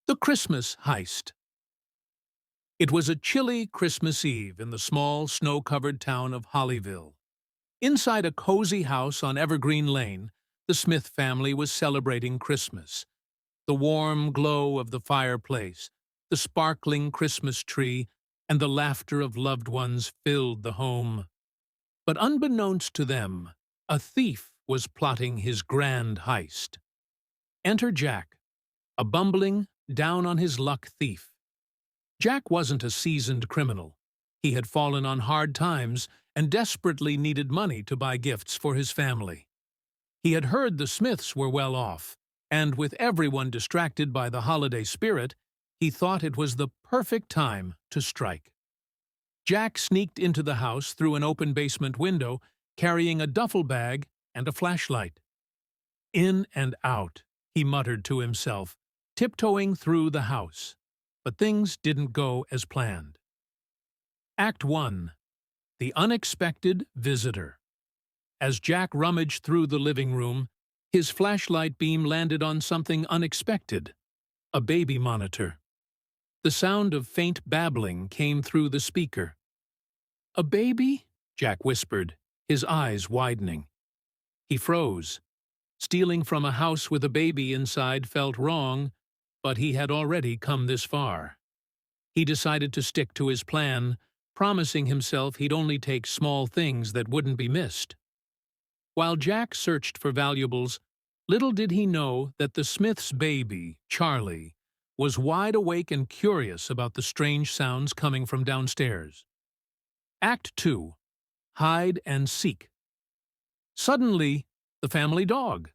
The Christmas Heist. It was a chilly Christmas Eve in the small, snow-covered town of Hollyville. Inside a cozy house on Evergreen Lane, the Smith family was celebrating Christmas. The warm glow of the fireplace, the sparkling Christmas tree, and the laughter of loved ones filled the home. But unbeknownst to them, a thief was plotting his grand heist. Enter Jack, a bumbling, down-on-his-luck thief. Jack wasn't a seasoned criminal. He had fallen on hard times and desperately needed money to buy gifts for his family. He had heard the Smiths were well off, and with everyone distracted by the holiday spirit, he thought it was the perfect time to strike. Jack sneaked into the house through an open basement window, carrying a duffel bag and a flashlight. In and out, he muttered to himself, tiptoeing through the house. But things didn't go as planned. Act 1. The Unexpected Visitor. As Jack rummaged through the living room, his flashlight beam landed on something unexpected: a baby monitor. The sound of faint babbling came through the speaker. "A baby?" Jack whispered, his eyes widening. He froze. Stealing from a house with a baby inside felt wrong, but he had already come this far. He decided to stick to his plan, promising himself he'd only take small things that wouldn't be missed. While Jack searched for valuables, little did he know that the Smith's baby, Charlie, was wide awake and curious about the strange sounds coming from downstairs. Act 2. Hide and Seek. Suddenly, the family dog,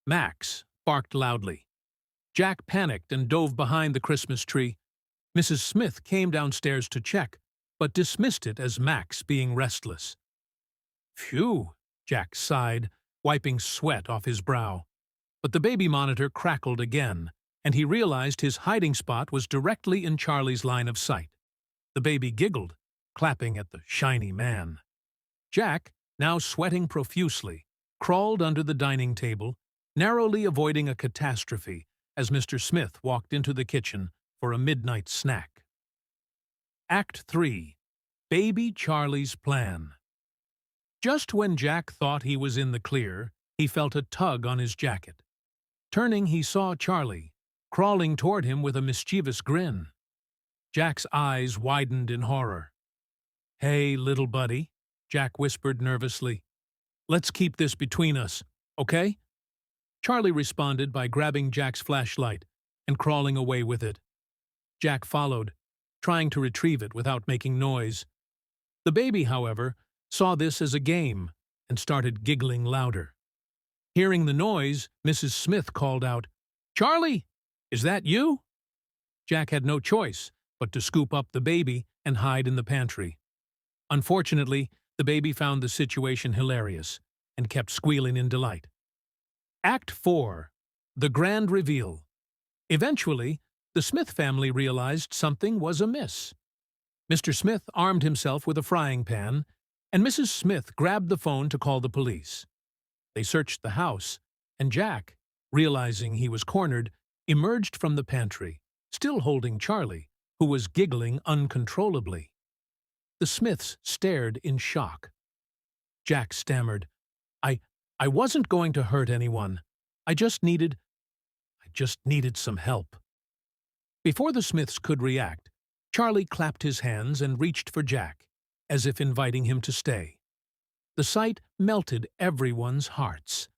Max, barked loudly. Jack panicked and dove behind the Christmas tree. Mrs. Smith came downstairs to check, but dismissed it as Max being restless. "Phew," Jack sighed, wiping sweat off his brow. But the baby monitor crackled again, and he realized his hiding spot was directly in Charlie's line of sight. The baby giggled, clapping at the shiny man. Jack, now sweating profusely, crawled under the dining table, narrowly avoiding a catastrophe as Mr. Smith walked into the kitchen for a midnight snack. Act 3. Baby Charlie's Plan. Just when Jack thought he was in the clear, he felt a tug on his jacket. Turning, he saw Charlie, crawling toward him with a mischievous grin. Jack's eyes widened in horror. "Hey, little buddy," Jack whispered nervously. "Let's keep this between us, okay?" Charlie responded by grabbing Jack's flashlight and crawling away with it. Jack followed, trying to retrieve it without making noise. The baby, however, saw this as a game and started giggling louder. Hearing the noise, Mrs. Smith called out, "Charlie, is that you?" Jack had no choice but to scoop up the baby and hide in the pantry. Unfortunately, the baby found the situation hilarious and kept squealing in delight. Act 4. The Grand Reveal. Eventually, the Smith family realized something was amiss. Mr. Smith armed himself with a frying pan, and Mrs. Smith grabbed the phone to call the police. They searched the house, and Jack, realizing he was cornered, emerged from the pantry, still holding Charlie, who was giggling uncontrollably. The Smiths stared in shock. Jack stammered, I wasn't going to hurt anyone. I just needed some help." Before the Smiths could react, Charlie clapped his hands and reached for Jack, as if inviting him to stay. The sight melted everyone's hearts.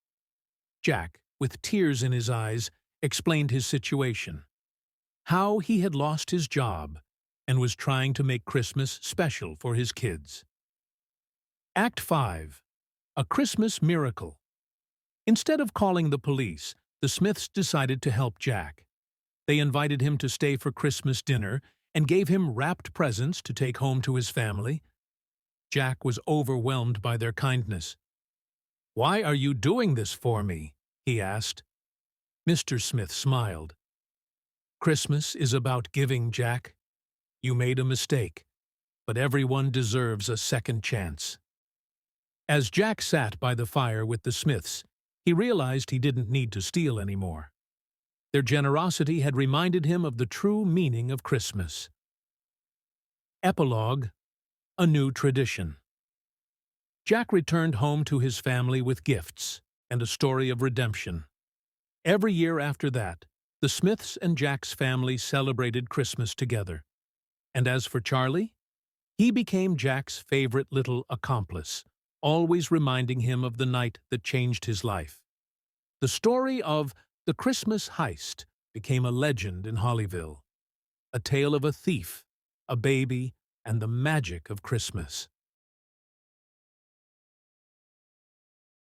Jack, with tears in his eyes, explained his situation. How he had lost his job and was trying to make Christmas special for his kids. Act 5. A Christmas Miracle. Instead of calling the police, the Smiths decided to help Jack. They invited him to stay for Christmas dinner and gave him wrapped presents to take home to his family. Jack was overwhelmed by their kindness. "Why are you doing this for me?" he asked. Mr. Smith smiled. "Christmas is about giving, Jack. You made a mistake, but everyone deserves a second chance." As Jack sat by the fire with the Smiths, he realized he didn't need to steal anymore. Their generosity had reminded him of the true meaning of Christmas. Epilogue: A new tradition. Jack returned home to his family with gifts and a story of redemption. Every year after that, the Smiths and Jack's family celebrated Christmas together. And as for Charlie, he became Jack's favorite little accomplice, always reminding him of the night that changed his life. The story of the Christmas Heist became a legend in Hollyville, a tale of a thief, a baby, and the magic of Christmas.